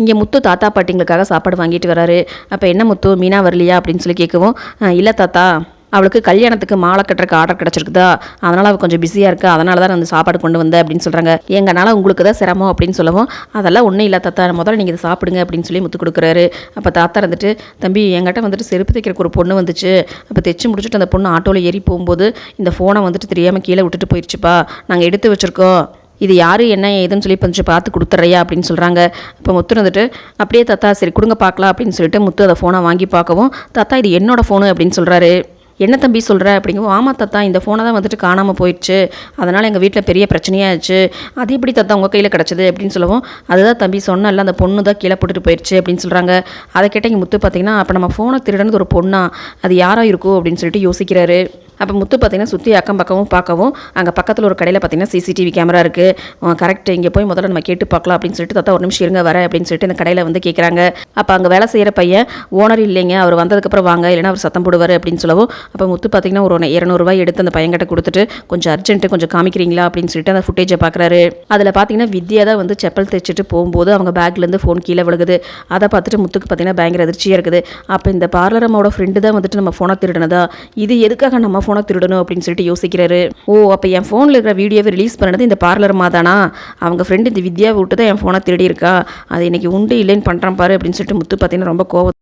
இங்கே முத்து தாத்தா பாட்டிங்களுக்காக சாப்பாடு வாங்கிட்டு வராரு. அப்போ என்ன முத்து, மீனா வரலையா அப்படின்னு சொல்லி கேட்கவும், இல்லை தாத்தா, அவளுக்கு கல்யாணத்துக்கு மாலை கட்டுறக்கு ஆர்டர் கிடச்சிருக்குதா, அதனால் அவள் கொஞ்சம் பிஸியாக இருக்கா, அதனால தான் நான் அந்த சாப்பாடு கொண்டு வந்தேன் அப்படின்னு சொல்கிறாங்க. எங்கனால உங்களுக்கு தான் சிரமம் அப்படின்னு சொல்லவும், அதெல்லாம் ஒன்றும் இல்லை தாத்தா, முதல்ல நீங்கள் இதை சாப்பிடுங்க அப்படின்னு சொல்லி முத்து கொடுக்குறாரு. அப்போ தாத்தா இருந்துட்டு, தம்பி என்கிட்ட வந்துட்டு செருப்பு தைக்கிறக்கு ஒரு பொண்ணு வந்துச்சு, அப்போ தைச்சு முடிச்சுட்டு அந்த பொண்ணு ஆட்டோவில் ஏறி போகும்போது இந்த ஃபோனை வந்துட்டு தெரியாமல் கீழே விட்டுட்டு போயிடுச்சுப்பா, நாங்கள் எடுத்து வச்சுருக்கோம், இது யார் என்ன ஏதுன்னு சொல்லி கொஞ்சம் பார்த்து கொடுத்துட்றியா அப்படின்னு சொல்கிறாங்க. இப்போ முத்து வந்துட்டு, அப்படியே தாத்தா சரி கொடுங்க பார்க்கலாம் அப்படின்னு சொல்லிட்டு முத்து அதை ஃபோனை வாங்கி பார்க்கவும், தாத்தா இது என்னோட ஃபோனு அப்படின்னு சொல்கிறாரு. என்ன தம்பி சொல்கிற அப்படிங்கவும், ஆமாம் தாத்தா இந்த ஃபோனை தான் வந்துட்டு காணாமல் போயிடுச்சு, அதனால் எங்கள் வீட்டில் பெரிய பிரச்சனையாகிடுச்சு, அது எப்படி தாத்தா உங்கள் கையில் கிடச்சிது அப்படின்னு சொல்லவும், அதுதான் தம்பி சொன்னல அந்த பொண்ணு தான் கீழே போட்டுட்டு போயிடுச்சு அப்படின்னு சொல்கிறாங்க. அதை கேட்ட இங்கே முத்து பார்த்திங்கன்னா, அப்போ நம்ம ஃபோனை திருடனது ஒரு பொண்ணா, அது யாராக இருக்கும் அப்படின்னு சொல்லிட்டு யோசிக்கிறாரு. அப்போ முத்து பார்த்திங்கன்னா சுற்றி அக்கம் பக்கமும் பார்க்கவும், அங்கே பக்கத்தில் ஒரு கடையில் பார்த்திங்கன்னா சிசிடிவி கேமரா இருக்குது, கரெக்ட் இங்கே போய் முதல்ல நம்ம கேட்டு பார்க்கலாம் அப்படின்னு சொல்லிட்டு, தாத்தா ஒரு நிமிஷம் இருங்க வர அப்படின்னு சொல்லிட்டு இந்த கடையில் வந்து கேட்குறாங்க. அப்போ அங்கே வேலை செய்கிற பையன், ஓனர் இல்லைங்க, அவர் வந்ததுக்கப்புறம் வாங்க இல்லைனா அவர் சத்தம் போடுவார் அப்படின்னு சொல்லவும், அப்போ முத்து பார்த்திங்கன்னா ஒரு 200 எடுத்து அந்த பையன்கிட்ட கொடுத்துட்டு, கொஞ்சம் அர்ஜென்ட்டு கொஞ்சம் காமிக்கிறீங்களா அப்படின்னு சொல்லிட்டு அந்த ஃபுட்டேஜை பார்க்குறாரு. அதில் பார்த்திங்கன்னா வித்யா தான் வந்து செப்பல் தைச்சிட்டு போகும்போது அவங்க பேக்லேருந்து ஃபோன் கீழே விழுகுது. அதை பார்த்துட்டு முத்துக்கு பார்த்திங்கன்னா பயங்கர அதிர்ச்சியாக இருக்குது. அப்போ இந்த பார்லர் அம்மாவோட ஃப்ரெண்டு தான் வந்துட்டு நம்ம ஃபோனை திருடினதா, இது எதுக்காக நம்ம ஃபோனை திருடணும் அப்படின்னு சொல்லிட்டு யோசிக்கிறாரு. ஓ அப்போ என் ஃபோனில் இருக்கிற வீடியோவை ரிலீஸ் பண்ணது இந்த பார்லர் தானா, அவங்க ஃப்ரெண்டு இந்த வித்யாவை விட்டு தான் என் ஃபோனை திருடி இருக்கா, அது இன்னைக்கு உண்டு இல்லைன்னு பண்ணுறான் பாரு அப்படின்னு சொல்லிட்டு முத்து பார்த்தீங்கன்னா ரொம்ப கோவம்